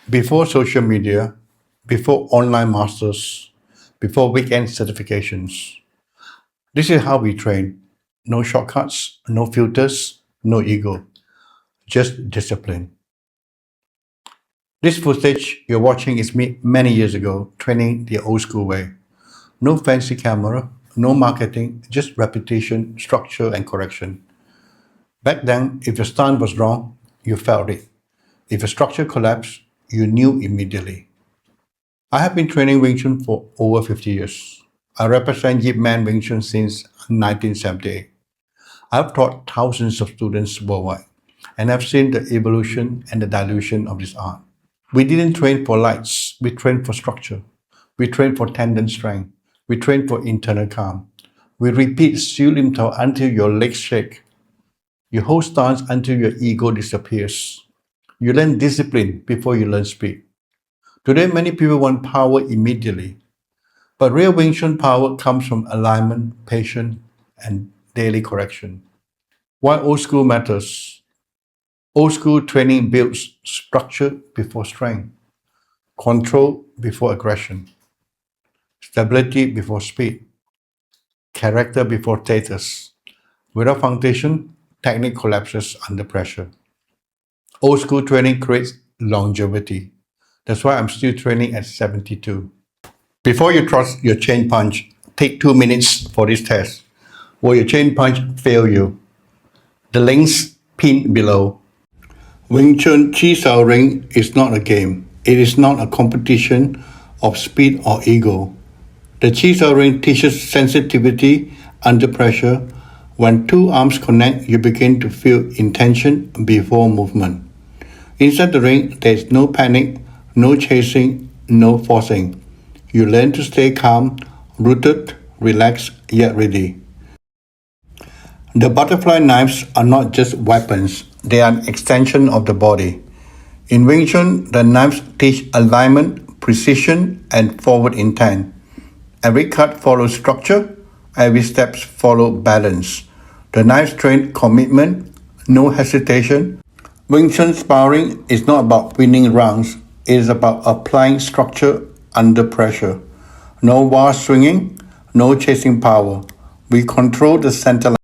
Before social media, before online masters, before weekend certifications. This is how we train. No shortcuts, no filters, no ego, just discipline. This footage you're watching is me many years ago, training the old school way. No fancy camera, no marketing, just repetition, structure, and correction. Back then, if your stance was wrong, you felt it. If your structure collapsed, you knew immediately. I have been training Wing Chun for over 50 years. I represent Yip Man Wing Chun since 1978. I've taught thousands of students worldwide, and I've seen the evolution and the dilution of this art. We didn't train for lights, we trained for structure. We trained for tendon strength. We trained for internal calm. We repeat Siu Lim Tao until your legs shake. You hold stance until your ego disappears. You learn discipline before you learn speed. Today, many people want power immediately, but real Wing Chun power comes from alignment, patience, and daily correction. Why old school matters? Old school training builds structure before strength, control before aggression, stability before speed, character before status. Without foundation, technique collapses under pressure. Old school training creates longevity. That's why I'm still training at 72. Before you trust your chain punch, take 2 minutes for this test. Will your chain punch fail you? The links pinned below. Wing Chun Chi Sau ring is not a game. It is not a competition of speed or ego. The Chi Sau ring teaches sensitivity under pressure. When two arms connect, you begin to feel intention before movement. Inside the ring, there is no panic, no chasing, no forcing. You learn to stay calm, rooted, relaxed, yet ready. The butterfly knives are not just weapons, they are an extension of the body. In Wing Chun, the knives teach alignment, precision, and forward intent. Every cut follows structure, every step follows balance. The knives train commitment, no hesitation. Wing Chun sparring is not about winning rounds, it is about applying structure under pressure. No war swinging, no chasing power. We control the center line.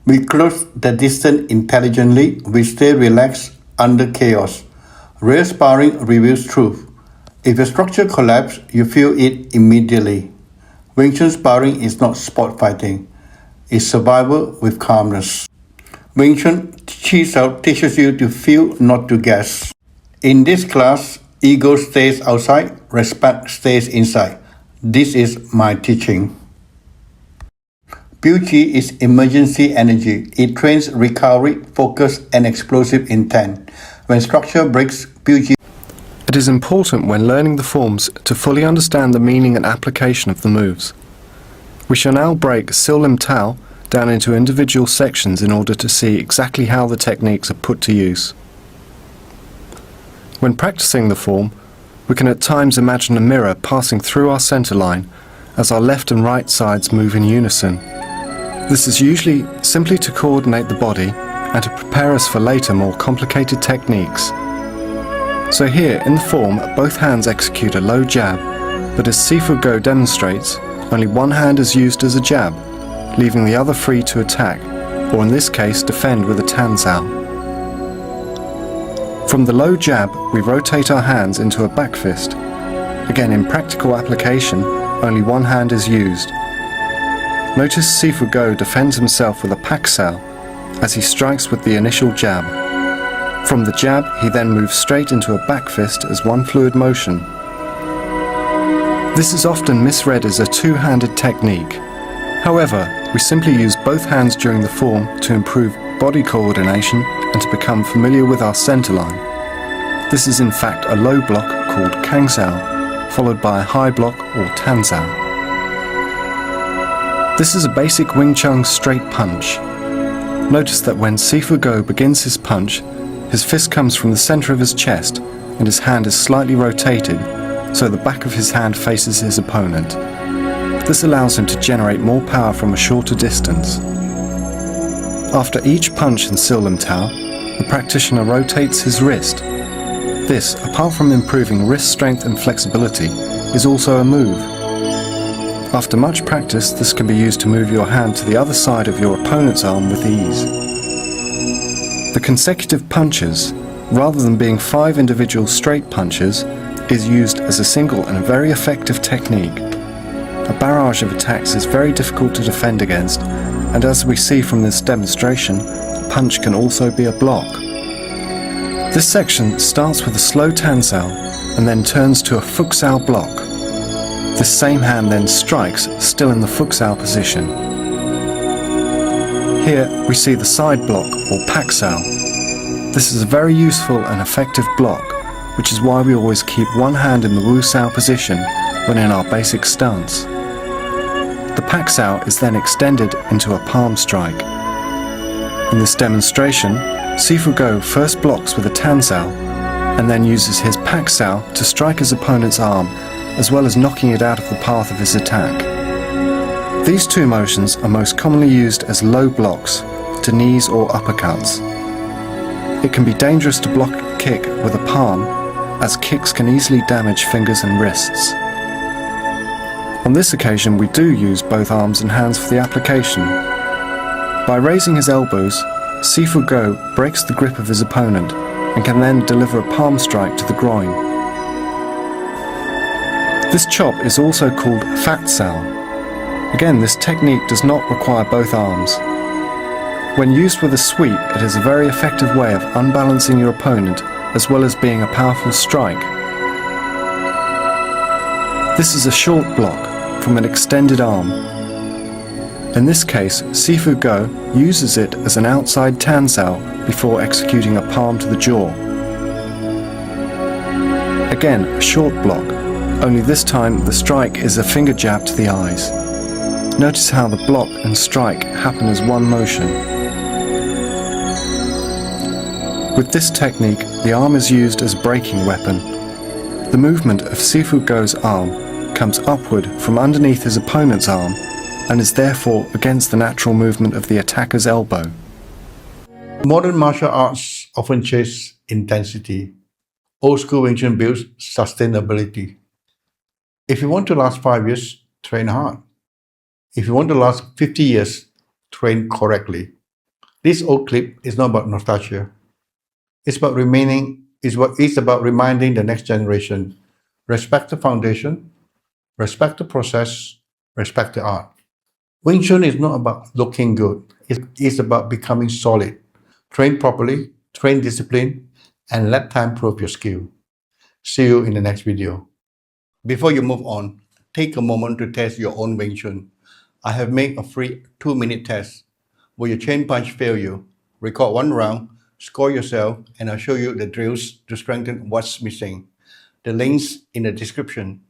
We close the distance intelligently, we stay relaxed under chaos. Real sparring reveals truth. If your structure collapses, you feel it immediately. Wing Chun sparring is not sport fighting, it's survival with calmness. Wing Chun Chi Sau teaches you to feel, not to guess. In this class, ego stays outside, respect stays inside. This is my teaching. Chi is emergency energy. It trains recovery, focus, and explosive intent. When structure breaks, Chi. It is important when learning the forms to fully understand the meaning and application of the moves. We shall now break Siu Lim Tao down into individual sections in order to see exactly how the techniques are put to use. When practicing the form, we can at times imagine a mirror passing through our center line as our left and right sides move in unison. This is usually simply to coordinate the body and to prepare us for later more complicated techniques. So here in the form, both hands execute a low jab, but as Sifu Goh demonstrates, only one hand is used as a jab, leaving the other free to attack, or in this case defend with a Tan Sau. From the low jab, we rotate our hands into a back fist. Again, in practical application, only one hand is used. Notice Sifu Goh defends himself with a Pak Sau as he strikes with the initial jab. From the jab, he then moves straight into a back fist as one fluid motion. This is often misread as a two-handed technique. However, we simply use both hands during the form to improve body coordination and to become familiar with our center line. This is in fact a low block called Kang Sau, followed by a high block or Tan Sau. This is a basic Wing Chun straight punch. Notice that when Sifu Goh begins his punch, his fist comes from the center of his chest and his hand is slightly rotated, so the back of his hand faces his opponent. This allows him to generate more power from a shorter distance. After each punch in Siu Lim Tao, the practitioner rotates his wrist. This, apart from improving wrist strength and flexibility, is also a move. After much practice, this can be used to move your hand to the other side of your opponent's arm with ease. The consecutive punches, rather than being 5 individual straight punches, is used as a single and very effective technique. A barrage of attacks is very difficult to defend against, and as we see from this demonstration, a punch can also be a block. This section starts with a slow Tan Sau and then turns to a Fuk Sau block. This same hand then strikes, still in the Fuk Sau position. Here we see the side block, or Pak Sau. This is a very useful and effective block, which is why we always keep one hand in the Wu Sau position when in our basic stance. The Pak Sau is then extended into a palm strike. In this demonstration, Sifu Goh first blocks with a Tan Sau and then uses his Pak Sau to strike his opponent's arm, as well as knocking it out of the path of his attack. These two motions are most commonly used as low blocks to knees or uppercuts. It can be dangerous to block a kick with a palm, as kicks can easily damage fingers and wrists. On this occasion, we do use both arms and hands for the application. By raising his elbows, Sifu Goh breaks the grip of his opponent and can then deliver a palm strike to the groin. This chop is also called Fat Sau. Again, this technique does not require both arms. When used with a sweep, it is a very effective way of unbalancing your opponent as well as being a powerful strike. This is a short block from an extended arm. In this case, Sifu Goh uses it as an outside Tan Sau before executing a palm to the jaw. Again, a short block, only this time the strike is a finger jab to the eyes. Notice how the block and strike happen as one motion. With this technique, the arm is used as a braking weapon. The movement of Sifu Goh's arm comes upward from underneath his opponent's arm and is therefore against the natural movement of the attacker's elbow. Modern martial arts often chase intensity. Old school Wing Chun builds sustainability. If you want to last 5 years, train hard. If you want to last 50 years, train correctly. This old clip is not about nostalgia. It's about reminding the next generation. Respect the foundation, respect the process, respect the art. Wing Chun is not about looking good. It's about becoming solid. Train properly, train discipline, and let time prove your skill. See you in the next video. Before you move on, take a moment to test your own Wing Chun. I have made a free 2-minute test. Will your chain punch fail you? Record 1 round, score yourself, and I'll show you the drills to strengthen what's missing. The links in the description.